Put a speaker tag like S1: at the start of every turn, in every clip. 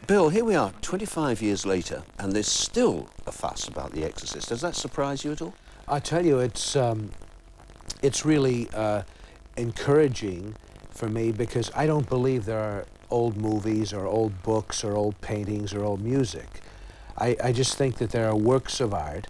S1: Bill, here we are, 25 years later, and there's still a fuss about The Exorcist. Does that surprise you at all?
S2: I tell you, it's really encouraging for me, because I don't believe there are old movies or old books or old paintings or old music. I just think that there are works of art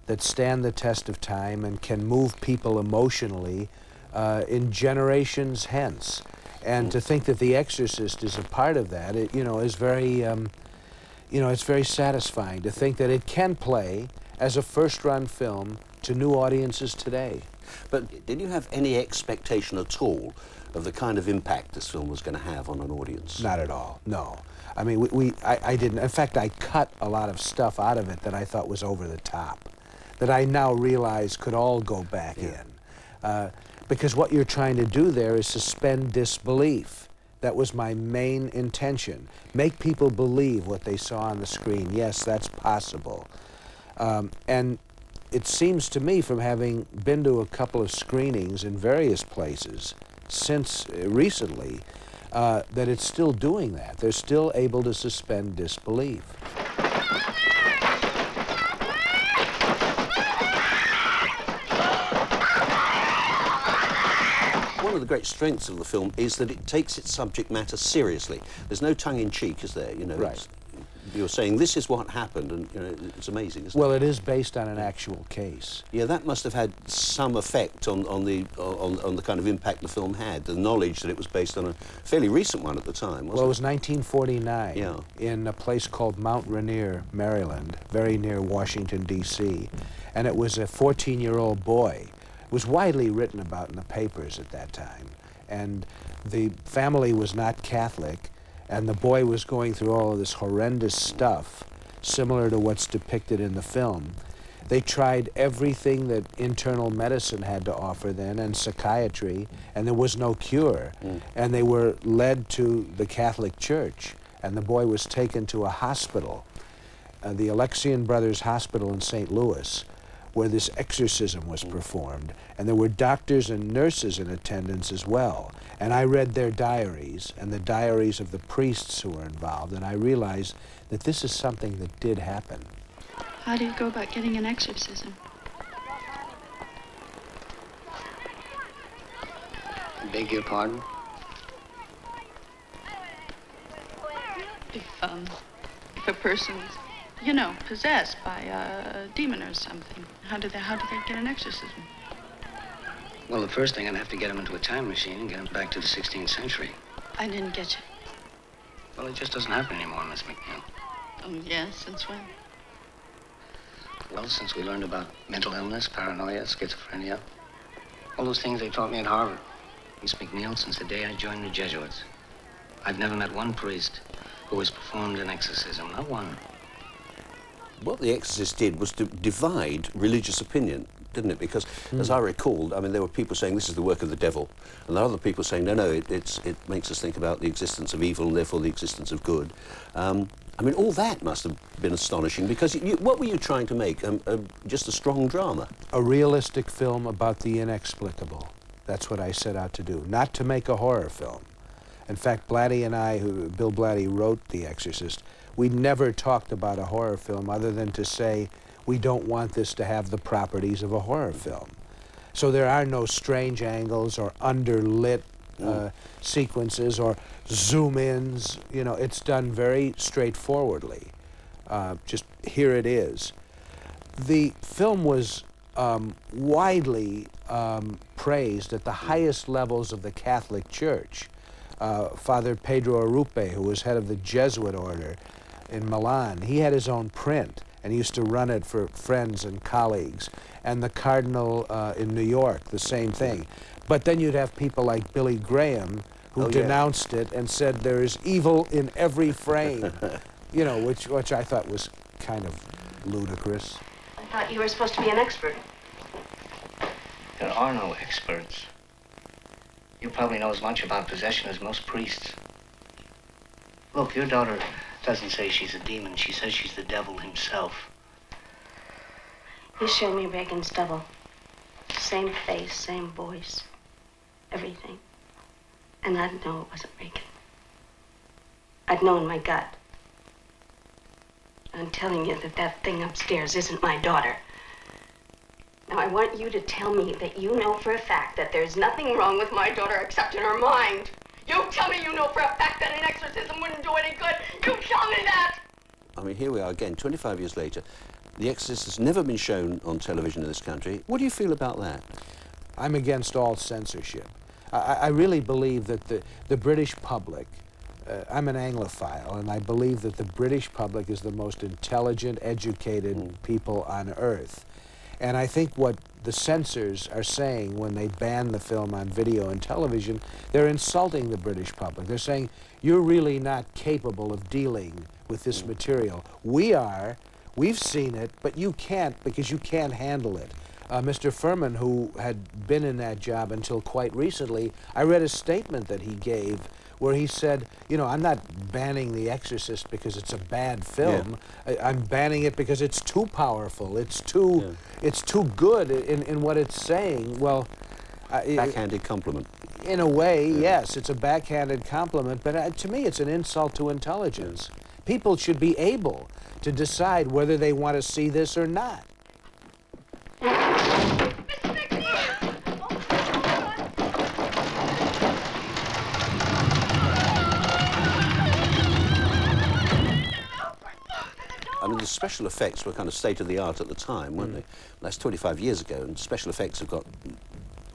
S2: that stand the test of time and can move people emotionally in generations hence. And to think that The Exorcist is a part of that, is very, it's very satisfying to think that it can play as a first-run film to new audiences today.
S1: But did you have any expectation at all of the kind of impact this film was going to have on an audience?
S2: Not at all, no. I mean, I didn't. In fact, I cut a lot of stuff out of it that I thought was over the top, that I now realize could all go back in. Because what you're trying to do there is suspend disbelief. That was my main intention. Make people believe what they saw on the screen. Yes, that's possible. And it seems to me, from having been to a couple of screenings in various places since recently, that it's still doing that. They're still able to suspend disbelief.
S1: One of the great strengths of the film is that it takes its subject matter seriously. There's no tongue-in-cheek, is there? You know,
S2: right.
S1: You're saying this is what happened, and it's amazing, isn't it?
S2: Well, it is based on an actual case.
S1: Yeah, that must have had some effect on the kind of impact the film had. The knowledge that it was based on a fairly recent one at the time, wasn't it?
S2: Well, it was 1949
S1: yeah.
S2: in a place called Mount Rainier, Maryland, very near Washington, D.C. And it was a 14-year-old boy. It was widely written about in the papers at that time. And the family was not Catholic, and the boy was going through all of this horrendous stuff, similar to what's depicted in the film. They tried everything that internal medicine had to offer then, and psychiatry, and there was no cure. And they were led to the Catholic Church, and the boy was taken to a hospital, the Alexian Brothers Hospital in St. Louis, where this exorcism was performed. And there were doctors and nurses in attendance as well. And I read their diaries and the diaries of the priests who were involved, and I realized that this is something that did happen.
S3: How do you go about getting an exorcism?
S4: I beg your pardon?
S3: If a person's, you know, possessed by a demon or something, how do they get an exorcism?
S4: Well, the first thing, I'd have to get him into a time machine and get him back to the 16th century.
S3: I didn't get you.
S4: Well, it just doesn't happen anymore, Miss McNeil.
S3: Oh, yes? Since when?
S4: Well, since we learned about mental illness, paranoia, schizophrenia, all those things they taught me at Harvard. Miss McNeil, since the day I joined the Jesuits, I've never met one priest who has performed an exorcism, not one.
S1: What The Exorcist did was to divide religious opinion, didn't it? Because, as I recalled, I mean, there were people saying this is the work of the devil, and there are other people saying, no, it makes us think about the existence of evil and therefore the existence of good. I mean, all that must have been astonishing, because what were you trying to make? Just a strong drama?
S2: A realistic film about the inexplicable. That's what I set out to do, not to make a horror film. In fact, Blatty and I, Bill Blatty wrote The Exorcist, we never talked about a horror film other than to say we don't want this to have the properties of a horror film. So there are no strange angles or underlit sequences or zoom-ins. You know, it's done very straightforwardly. Just here it is. The film was widely praised at the highest levels of the Catholic Church. Father Pedro Arrupe, who was head of the Jesuit order in Milan, he had his own print and he used to run it for friends and colleagues. And the Cardinal in New York, the same thing. But then you'd have people like Billy Graham who denounced it and said there is evil in every frame, you know, which I thought was kind of ludicrous.
S5: thought you were supposed to be an expert.
S4: There are no experts. You probably know as much about possession as most priests. Look, your daughter doesn't say she's a demon. She says she's the devil himself.
S5: You showed me Reagan's double. Same face, same voice, everything. And I'd know it wasn't Reagan. I'd know in my gut. I'm telling you that that thing upstairs isn't my daughter. Now, I want you to tell me that you know for a fact that there's nothing wrong with my daughter except in her mind. You tell me you know for a fact that an exorcism wouldn't do any good. You tell me that!
S1: I mean, here we are again, 25 years later. The Exorcist has never been shown on television in this country. What do you feel about that?
S2: I'm against all censorship. I really believe that the British public, I'm an Anglophile, and I believe that the British public is the most intelligent, educated people on earth. And I think what the censors are saying when they ban the film on video and television, they're insulting the British public. They're saying, you're really not capable of dealing with this material. We are. We've seen it, but you can't because you can't handle it. Mr. Furman, who had been in that job until quite recently, I read a statement that he gave where he said, you know, I'm not banning The Exorcist because it's a bad film. Yeah. I'm banning it because it's too powerful. It's too good in what it's saying. Well,
S1: backhanded compliment.
S2: In a way, yes, it's a backhanded compliment, but to me it's an insult to intelligence. People should be able to decide whether they want to see this or not.
S1: I mean, the special effects were kind of state-of-the-art at the time, weren't they? That's 25 years ago, and special effects have got,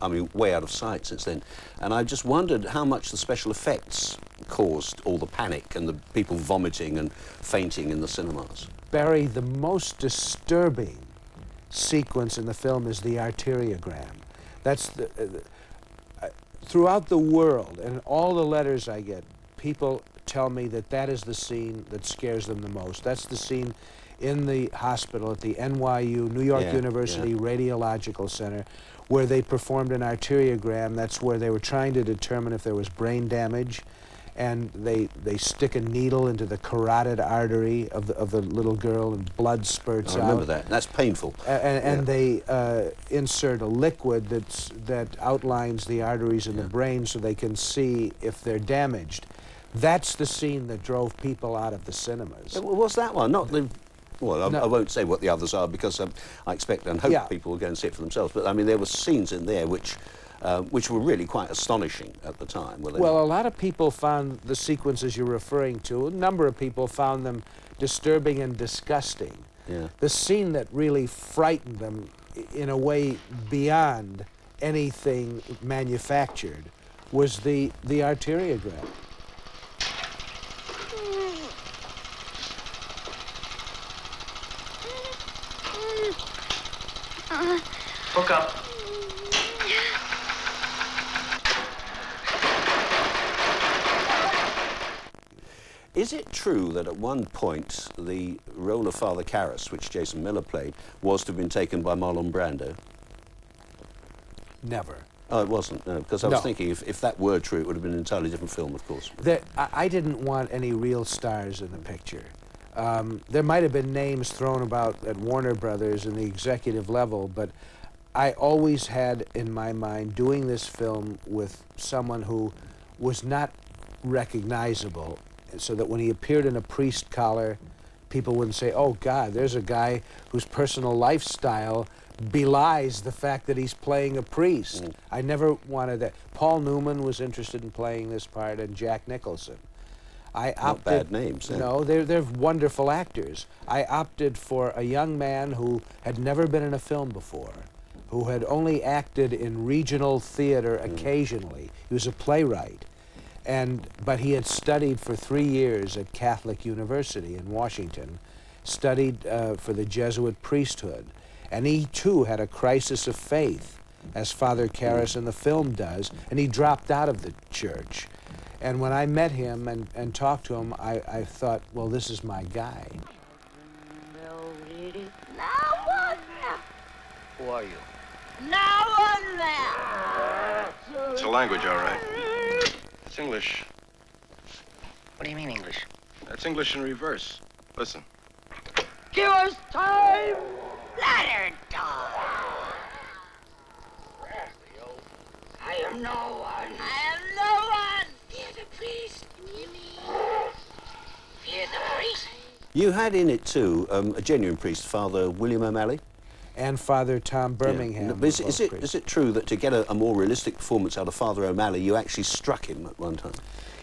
S1: I mean, way out of sight since then. And I just wondered how much the special effects caused all the panic and the people vomiting and fainting in the cinemas.
S2: Barry, the most disturbing sequence in the film is the arteriogram. That's throughout the world, and all the letters I get, people tell me that that is the scene that scares them the most. That's the scene in the hospital at the NYU, New York University Radiological Center, where they performed an arteriogram. That's where they were trying to determine if there was brain damage, and they stick a needle into the carotid artery of the little girl, and blood spurts out.
S1: I remember that. That's painful.
S2: And they insert a liquid that outlines the arteries in the brain so they can see if they're damaged. That's the scene that drove people out of the cinemas.
S1: Was that one? Not the... Well, I won't say what the others are because I expect and hope people will go and see it for themselves. But, I mean, there were scenes in there which were really quite astonishing at the time.
S2: Well, a lot of people found the sequences you're referring to, a number of people found them disturbing and disgusting.
S1: Yeah.
S2: The scene that really frightened them in a way beyond anything manufactured was the arteriogram.
S4: Hook up.
S1: Is it true that at one point the role of Father Karras, which Jason Miller played, was to have been taken by Marlon Brando?
S2: Never.
S1: Oh, it wasn't, no, because I was thinking if that were true, it would have been an entirely different film, of course.
S2: I didn't want any real stars in the picture. There might have been names thrown about at Warner Brothers in the executive level, but I always had in my mind doing this film with someone who was not recognizable, so that when he appeared in a priest collar, people wouldn't say, oh God, there's a guy whose personal lifestyle belies the fact that he's playing a priest. I never wanted that. Paul Newman was interested in playing this part, and Jack Nicholson. I opted,
S1: not bad names.
S2: No, they're wonderful actors. I opted for a young man who had never been in a film before, who had only acted in regional theater occasionally. He was a playwright, but he had studied for 3 years at Catholic University in Washington, studied for the Jesuit priesthood, and he too had a crisis of faith, as Father Karras in the film does, and he dropped out of the church. And when I met him and talked to him, I thought, well, this is my guy.
S5: Now what?
S4: Who are you?
S6: No one there.
S7: It's a language, all right. It's English.
S4: What do you mean, English?
S7: That's English in reverse. Listen.
S6: Give us time. Let her die. I am no one. I am no one. Fear the priest. Fear the priest.
S1: You had in it, too, a genuine priest, Father William O'Malley.
S2: And Father Tom Birmingham.
S1: Yeah. But is it true that to get a more realistic performance out of Father O'Malley, you actually struck him at one time?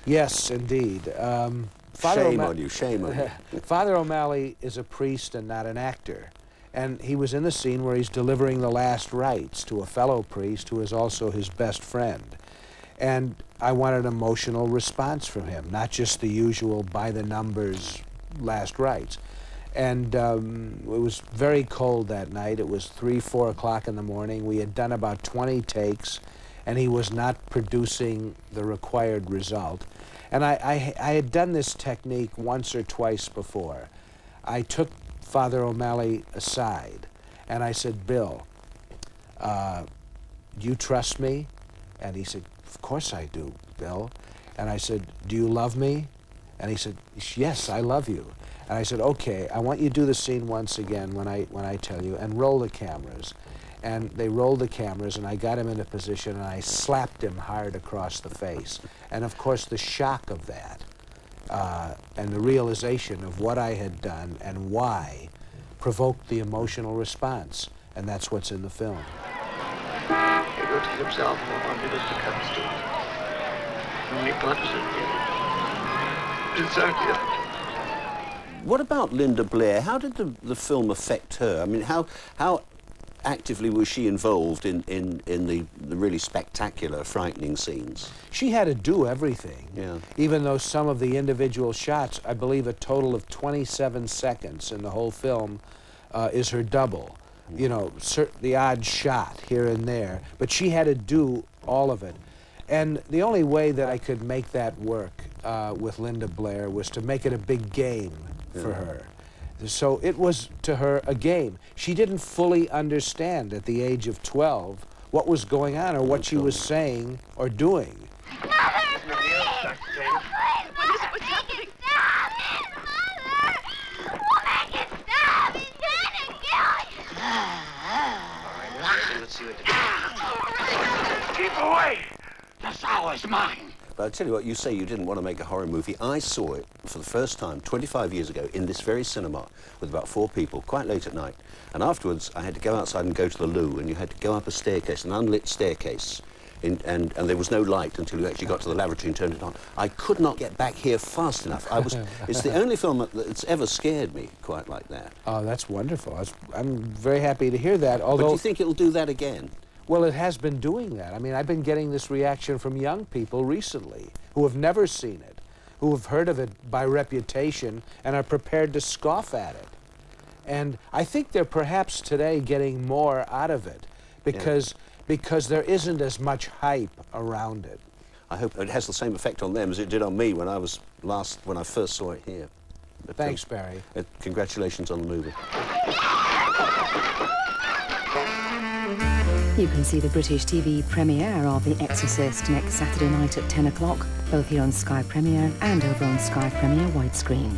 S2: Yes, indeed.
S1: Shame on you, shame on you.
S2: Father O'Malley is a priest and not an actor. And he was in the scene where he's delivering the last rites to a fellow priest who is also his best friend. And I wanted an emotional response from him, not just the usual by-the-numbers last rites. And it was very cold that night. It was 3, 4 o'clock in the morning. We had done about 20 takes, and he was not producing the required result. And I had done this technique once or twice before. I took Father O'Malley aside, and I said, Bill, do you trust me? And he said, of course I do, Bill. And I said, do you love me? And he said, yes, I love you. And I said, okay, I want you to do the scene once again when I tell you, and roll the cameras. And they rolled the cameras, and I got him in a position, and I slapped him hard across the face. And of course, the shock of that, and the realization of what I had done and why provoked the emotional response. And that's what's in the film.
S4: He wrote to himself on the Mr. Capstan. And he punches it. Exactly.
S1: What about Linda Blair? How did the film affect her? I mean, how actively was she involved in the really spectacular, frightening scenes?
S2: She had to do everything.
S1: Yeah.
S2: Even though some of the individual shots, I believe a total of 27 seconds in the whole film, is her double. You know, the odd shot here and there. But she had to do all of it. And the only way that I could make that work with Linda Blair was to make it a big game for her. So it was, to her, a game. She didn't fully understand at the age of 12 what was going on or what she was saying or doing.
S6: Mother, please! What is it? What's happening? Stop it, Mother! We'll make it stop! He's trying to kill you!
S4: All right, let's see what
S6: Keep away! The sow is mine.
S1: But I'll tell you what, you say you didn't want to make a horror movie. I saw it for the first time 25 years ago in this very cinema with about 4 people, quite late at night. And afterwards, I had to go outside and go to the loo, and you had to go up a staircase, an unlit staircase, and there was no light until you actually got to the lavatory and turned it on. I could not get back here fast enough. It's the only film that's ever scared me quite like that.
S2: Oh, that's wonderful. I'm very happy to hear that, although...
S1: But do you think it'll do that again?
S2: Well, it has been doing that. I mean, I've been getting this reaction from young people recently who have never seen it, who have heard of it by reputation and are prepared to scoff at it. And I think they're perhaps today getting more out of it because there isn't as much hype around it.
S1: I hope it has the same effect on them as it did on me when I first saw it here. But,
S2: thanks, Barry.
S1: Congratulations on the movie.
S8: You can see the British TV premiere of The Exorcist next Saturday night at 10 o'clock, both here on Sky Premiere and over on Sky Premiere widescreen.